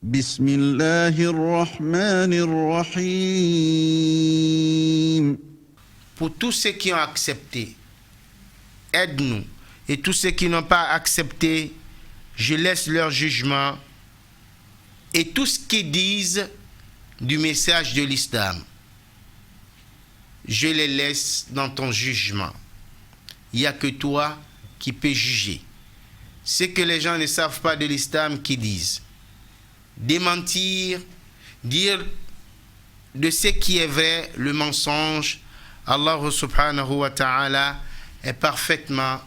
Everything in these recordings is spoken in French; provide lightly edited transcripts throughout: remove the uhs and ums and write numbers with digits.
Bismillahirrahmanirrahim. Pour tous ceux qui ont accepté, aide-nous. Et tous ceux qui n'ont pas accepté, je laisse leur jugement et tout ce qu'ils disent du message de l'islam. Je les laisse dans ton jugement. Il n'y a que toi qui peux juger. Ce que les gens ne savent pas de l'islam qui disent. Démentir, dire de ce qui est vrai, le mensonge. Allah subhanahu wa ta'ala est parfaitement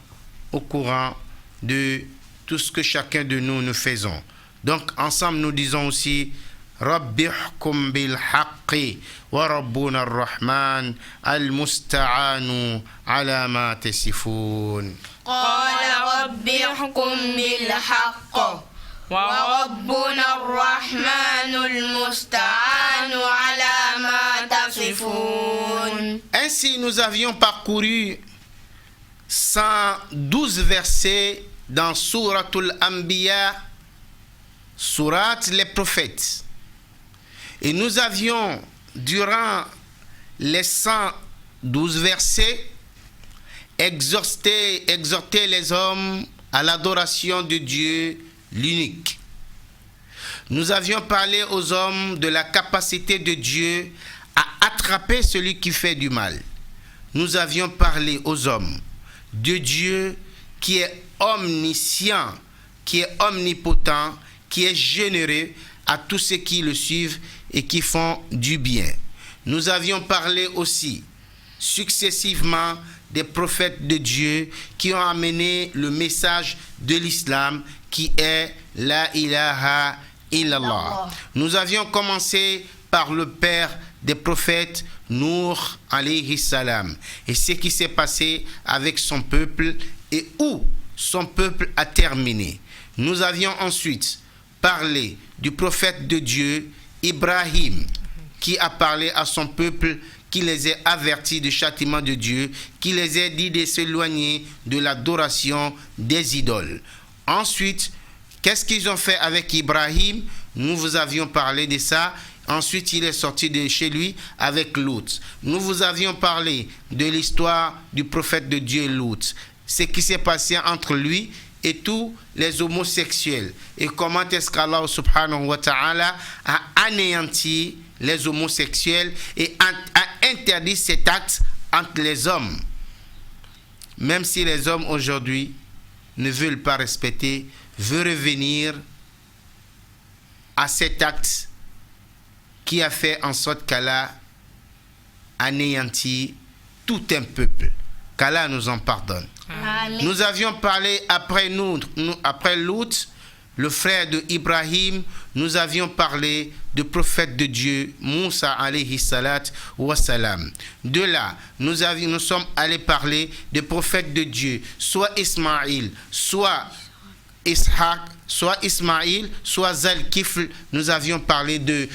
au courant de tout ce que chacun de nous faisons. Donc ensemble nous disons aussi Rabbi hkum bil haqqi wa rabbuna ar-Rahman al-musta'anu ala ma tasifun. Qala rabbi hkum bil haqqi wa rabbuna ar-Rahman al-musta'anu ala ma tasifun. Ainsi nous avions parcouru 112 versets dans Souratul Anbiya, Surat les prophètes. Et nous avions, durant les 112 versets, exhorté les hommes à l'adoration de Dieu l'unique. Nous avions parlé aux hommes de la capacité de Dieu à attraper celui qui fait du mal. Nous avions parlé aux hommes de Dieu qui est omniscient, qui est omnipotent, qui est généreux à tous ceux qui le suivent et qui font du bien. Nous avions parlé aussi successivement des prophètes de Dieu qui ont amené le message de l'islam qui est la ilaha illallah. Nous avions commencé par le père des prophètes, Nour alayhi salam, et ce qui s'est passé avec son peuple et où son peuple a terminé. Nous avions ensuite parlé du prophète de Dieu, Ibrahim, qui a parlé à son peuple, qui les a avertis du châtiment de Dieu, qui les a dit de s'éloigner de l'adoration des idoles. Ensuite, qu'est-ce qu'ils ont fait avec Ibrahim? Nous vous avions parlé de ça. Ensuite, il est sorti de chez lui avec Lot. Nous vous avions parlé de l'histoire du prophète de Dieu Lot. Ce qui s'est passé entre lui et tous les homosexuels. Et comment est-ce qu'Allah subhanahu wa ta'ala a anéanti les homosexuels et a interdit cet acte entre les hommes. Même si les hommes aujourd'hui ne veulent pas respecter, veulent revenir à cet acte qui a fait en sorte qu'Allah anéantit tout un peuple. Qu'Allah nous en pardonne. Amen. Nous avions parlé après Lot, le frère de Ibrahim, nous avions parlé du prophète de Dieu, Moussa alayhi salat wa salam. De là, nous sommes allés parler des prophètes de Dieu, soit Ismaïl, soit Ishaq, soit Ismaïl, soit Zalkifl. Nous avions parlé de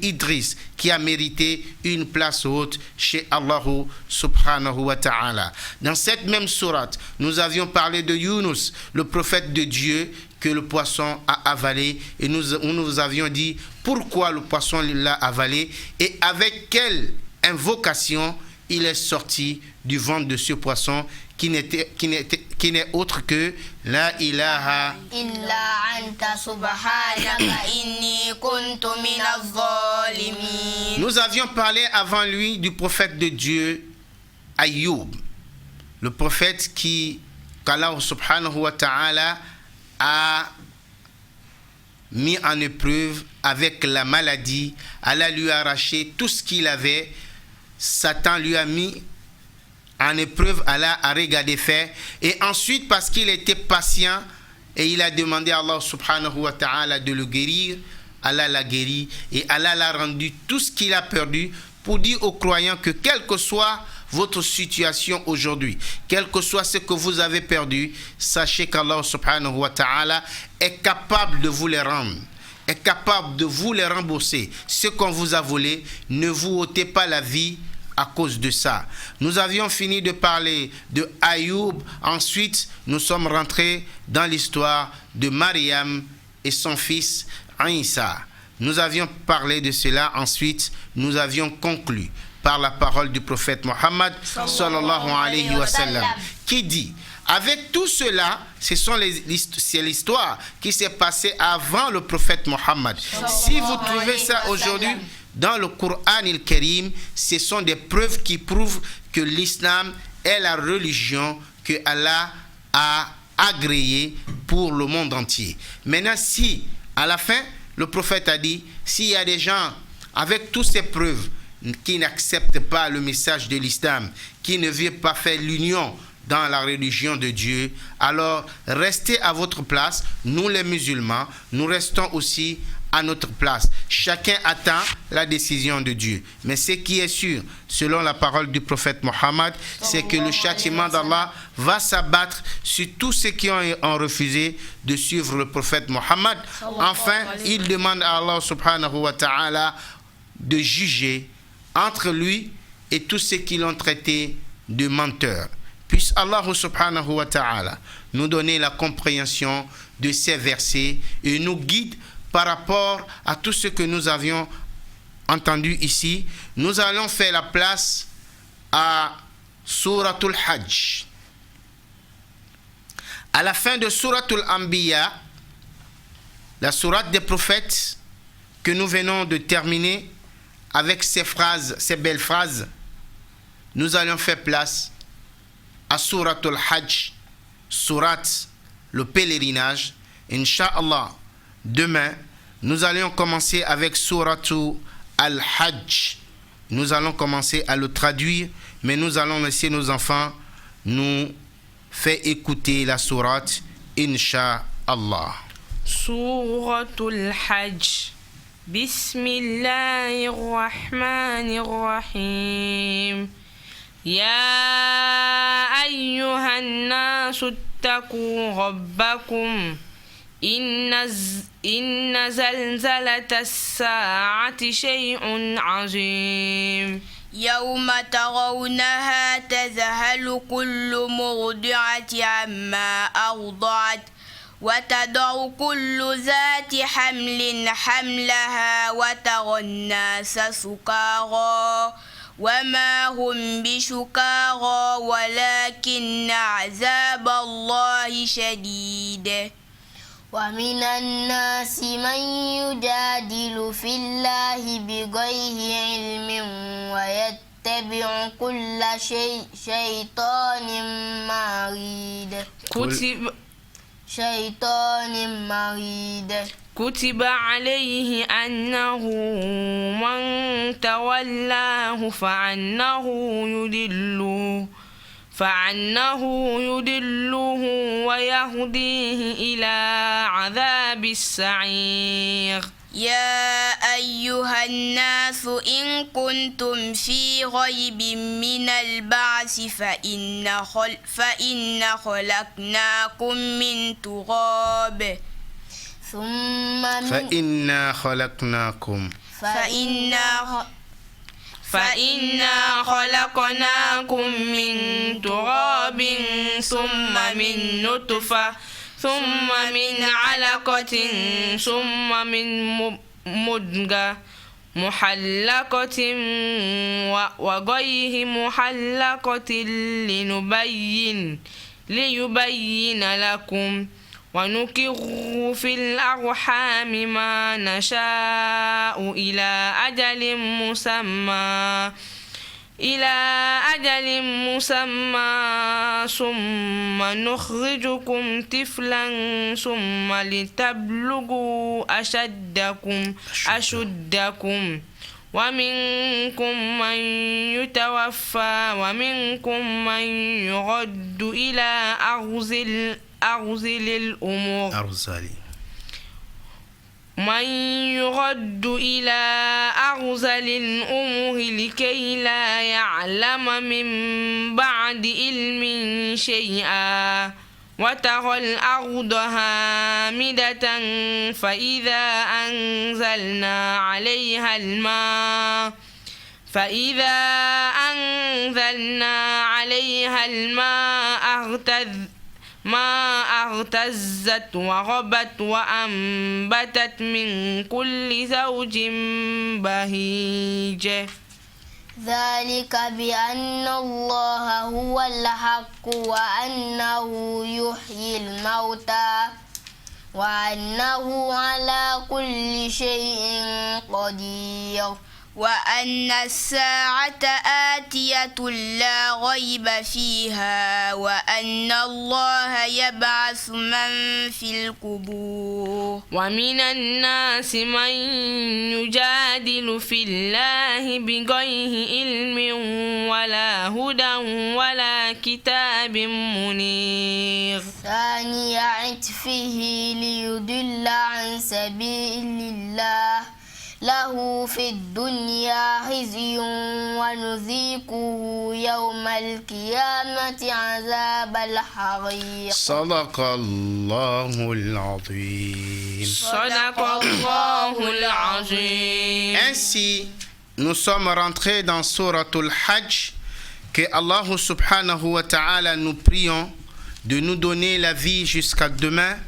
Idris qui a mérité une place haute chez Allah subhanahu wa ta'ala. Dans cette même sourate, nous avions parlé de Yunus, le prophète de Dieu que le poisson a avalé, et nous avions dit pourquoi le poisson l'a avalé et avec quelle invocation il est sorti du ventre de ce poisson qui n'est autre que la ilaha illa anta subhanaka inni kuntu minaz zalimin. Nous avions parlé avant lui du prophète de Dieu Ayoub, le prophète qu'Allah subhanahu wa ta'ala a mis en épreuve avec la maladie. Allah lui a arraché tout ce qu'il avait. Satan lui a mis en épreuve, Allah a regardé faire. Et ensuite, parce qu'il était patient et il a demandé à Allah subhanahu wa ta'ala de le guérir, Allah l'a guéri et Allah l'a rendu tout ce qu'il a perdu pour dire aux croyants que quelle que soit votre situation aujourd'hui, quel que soit ce que vous avez perdu, sachez qu'Allah subhanahu wa ta'ala est capable de vous les rendre, est capable de vous les rembourser. Ce qu'on vous a volé, ne vous ôtez pas la vie à cause de ça. Nous avions fini de parler de Ayoub. Ensuite, nous sommes rentrés dans l'histoire de Mariam et son fils Isa. Nous avions parlé de cela. Ensuite, nous avions conclu par la parole du prophète Mohammed sallallahu alayhi wa sallam, qui dit: avec tout cela, c'est l'histoire qui s'est passée avant le prophète Mohammed. Si vous trouvez ça aujourd'hui dans le Coran al-Karim, ce sont des preuves qui prouvent que l'islam est la religion que Allah a agréée pour le monde entier. Maintenant, si à la fin, le prophète a dit, s'il y a des gens avec toutes ces preuves qui n'acceptent pas le message de l'islam, qui ne veulent pas faire l'union dans la religion de Dieu, alors restez à votre place. Nous les musulmans, nous restons aussi à notre place. Chacun attend la décision de Dieu. Mais ce qui est sûr, selon la parole du prophète Mohammed, c'est que le châtiment d'Allah va s'abattre sur tous ceux qui ont refusé de suivre le prophète Mohammed. Enfin, il demande à Allah subhanahu wa ta'ala de juger entre lui et tous ceux qui l'ont traité de menteur. Puisse Allah subhanahu wa ta'ala nous donner la compréhension de ces versets et nous guide par rapport à tout ce que nous avions entendu ici. Nous allons faire la place à Suratul Hajj. À la fin de Suratul Anbiya, la sourate des prophètes que nous venons de terminer avec ces phrases, ces belles phrases, nous allons faire place à Suratul Hajj, sourate le pèlerinage. Inch'Allah, demain, nous allons commencer avec Suratul Al-Hajj. Nous allons commencer à le traduire, mais nous allons laisser nos enfants nous faire écouter la sourate, Inch'Allah. Suratul Hajj. Bismillahirrahmanirrahim. يا أيها الناس اتقوا ربكم إن زلزلة الساعة شيء عظيم يوم ترونها تذهل كل مرضعة عما أرضعت وتضع كل ذات حمل حملها وترى الناس سكارى وما هم بسكارى ولكن عذاب الله شديد ومن الناس من يجادل في الله بغير علم ويتبع كل شيطان مريد كتب عليه أنه من تولاه فعنه يدله ويهديه إلى عذاب السعير يا أيها الناس إن كنتم في ريب من البعث فإن خلقناكم من تراب فإنا خلقناكم من تراب ثم من نطفة ثم من علقة ثم من مضغة محلقة وغير محلقة ليبين لكم ونقر في الأرحام ما نشاء إلى أجل مسمى ثم نخرجكم طفلا ثم لتبلغوا أشدكم ومنكم من يتوفى ومنكم من يرد إلى أرذل الأمور لكي لا يعلم من بعد علم شيئا وترى الأرض هامدة فإذا أنزلنا عليها الماء ما اهتزت وربت وأنبتت من كل زوج بهيج ذلك بأن الله هو الحق وأنه يحيي الموتى وأنه على كل شيء قدير وأن الساعة آتية لا ريب فيها وأن الله يبعث من في القبور ومن الناس من يجادل في الله بغير علم ولا هدى ولا كتاب منير ثاني عطفه ليضل عن سبيل الله له في الدنيا خزي ونذيقه يوم القيامة عذاب الحريق صدق الله العظيم. صدق الله العظيم. Ainsi, nous sommes rentrés dans Souratul Hajj, que Allah subhanahu wa ta'ala nous prions de nous donner la vie jusqu'à demain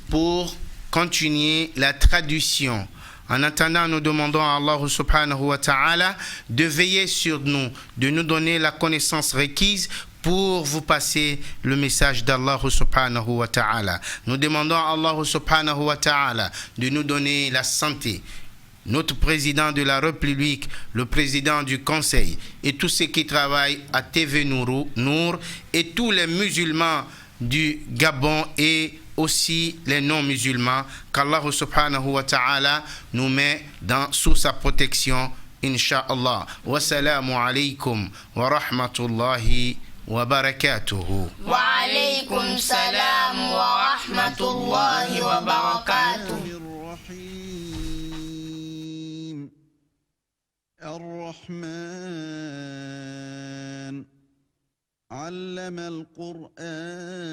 pour continuer la traduction. En attendant, nous demandons à Allah subhanahu wa ta'ala de veiller sur nous, de nous donner la connaissance requise pour vous passer le message d'Allah subhanahu wa ta'ala. Nous demandons à Allah subhanahu wa ta'ala de nous donner la santé. Notre président de la République, le président du Conseil et tous ceux qui travaillent à TV Nour et tous les musulmans du Gabon et aussi les non-musulmans, qu'Allah subhanahu wa ta'ala nous met sous sa protection, insha'Allah. Wassalamu alaikum wa rahmatullahi wa barakatuhu. Wa alaykum salam wa rahmatullahi wa barakatuh. الرحمن علم القرآن